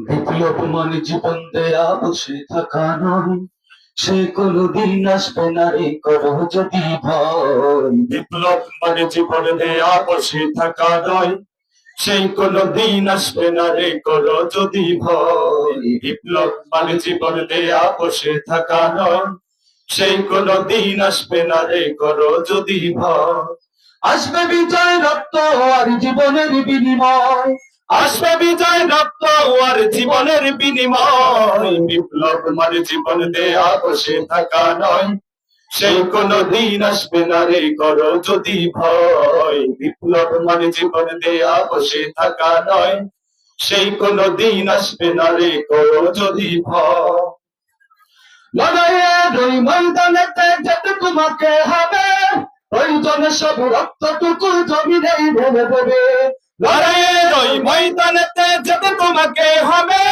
বিপ্লব মানে জীবন দেয়া বসে থাকা নয়, সে কোনদিন আসবে না রে করো যদি ভয়। বিপ্লব মানে জীবন দেয়া বসে থাকা নয়, সেই কোনদিন আসবে না রে করো যদি ভয়। বিপ্লব মানে জীবন দেয়া বসে থাকা নয়, সেই কোনদিন আসবে না রে করো যদি ভয়। আসবে বিজয় রক্ত আর জীবনের বিনিময়, আসবে বিজয় রক্ত আর জীবনের বিনিময়। বিপ্লব মানে জীবন দেয়া বসে থাকা নয়, সেই কোনদিন আসবে না রে করো যদি ভয়। বিপ্লব মানে জীবন দেয়া বসে থাকা নয়, সেই কোনদিন আসবে না রে করো যদি ভয়। লড়াইয়ের ওই ময়দানেতে যেতে তোমাকে হবে, প্রয়োজনে সব রক্তটুকু জমিনেই ঢেলে দেবে। লড়াইয়ের ওই ময়দানেতে যেতে তোমাকে হবে,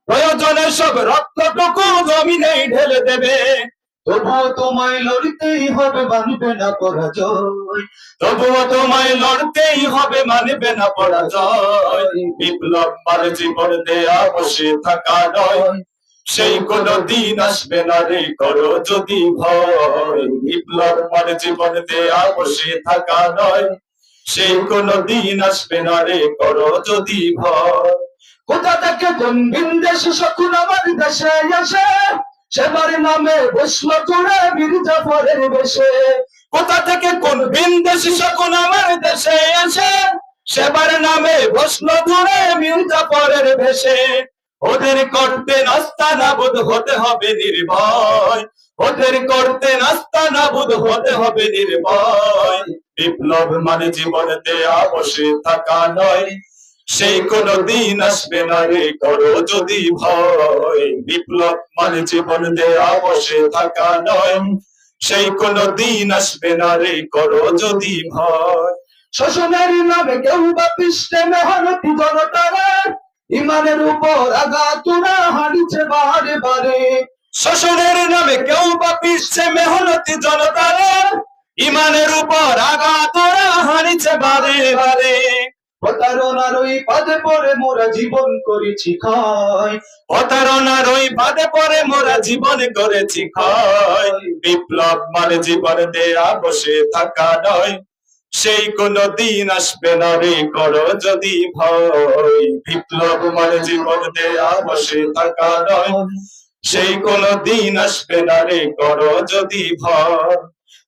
প্রয়োজনে সব রক্তটুকু জমিনেই ঢেলে দেবে। তবুও তোমায় লড়তেই হবে, মানবে না পরাজয়। তবুও তোমায় লড়তেই হবে, মানবে না পরাজয়। বিপ্লব মানে জীবন দেয়া বসে থাকা নয়, সেই কোনদিন আসবে না রে করো যদি ভয়। বিপ্লব মানে জীবন দেয়া বসে থাকা নয়, সেই কোনদিন আসবে না রে করো যদি ভয়। কোথা থেকে কোন বিন্দেশ শকুন আমার দেশে আসে, সেবার নামে বসল জুড়ে বীর জাফরের বেশে। কোথা থেকে কোন বিন্দেশি শকুন আমার দেশে আসে, সেবার নামে বসলো জুড়ে বীর জাফরের ভেসে। ওদের করতে নাস্তানাবুদ হতে হবে নির্ভয়, ওদের করতে নাস্তানাবুদ হতে হবে নির্ভয়। বিপ্লব মানে জীবন দেয়া বসে থাকা নয়, সেই কোনদিন আসবে না রে করো যদি ভয়। বিপ্লব মানে জীবন দেয়া বসে থাকা নয়, সেই কোনদিন আসবে না রে করো যদি ভয়। শোষণের নামে কেউ বা পৃষ্ঠে মেহনতি জনতারা, ইমানের উপর আঘাতুরা হারিছে বারে বারে। শোষণের নামে কেউ বা পিছছে মেহনতি জনতারা, ইমানের উপর আঘাতরা হারিছে বারে বারে। প্রতারণার ওই পাদে পড়ে মোরা জীবন করেছি ক্ষয়। প্রতারণার ওই ফাঁদে পড়ে মোরা জীবন করেছি ক্ষয়। বিপ্লব মানে জীবন দেয়া বসে থাকা নয়, সেই কোনদিন আসবে না রে করো যদি ভয়। বিপ্লব মানে জীবন দেয়া বসে থাকা নয়, সেই কোনদিন আসবে না রে করো যদি ভয়।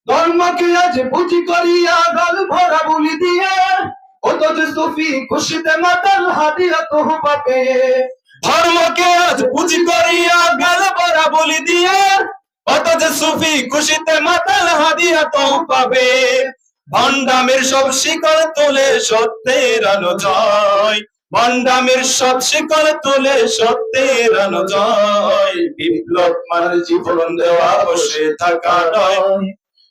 ধর্মকে আজ বুঝি করিয়া গাল ভরা বলি দিয়ে, কত যে সুফি খুশিতে মাতাল হাদিয়া তোহফা পেয়ে। ধর্মকে আজ পুঁজি করিয়া গাল ভরা বলি দিয়ে, কত যে সুফি খুশিতে মাতাল হাদিয়া তো পাবে। ভণ্ডামের সব শিকড় তুলে সত্যের আলো জয়, ভণ্ডামের সব শিকড় তুলে সত্যের আলো জয়। বিপ্লব মানে জীবন দেওয়া বসে থাকা নয়,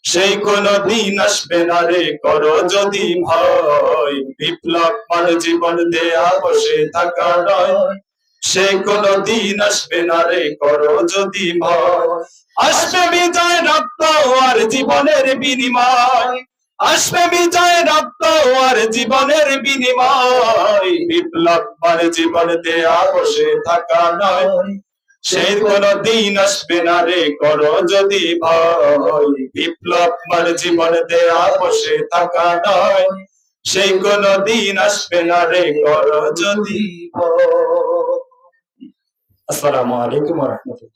সেই কোনদিন আসবে না রে করো যদি ভয়। বিপ্লব মানে জীবন দেয়া বসে থাকা নয়, সে কোনদিন আসবে না রে করো যদি ভয়। আসবে বিজয় রক্ত আর জীবনের বিনিময়, আসবে বিজয় রক্ত আর জীবনের বিনিময়। বিপ্লব মানে জীবন দেয়া বসে থাকা নয়, সেই কোনদিন আসবে না রে করো যদি ভয়। বিপ্লব মানে জীবন দেয়া বসে থাকা নয়, সেই কোনদিন আসবে না রে করো যদি ভয়। আসসালামু আলাইকুম ওয়া রাহমাতুল্লাহ।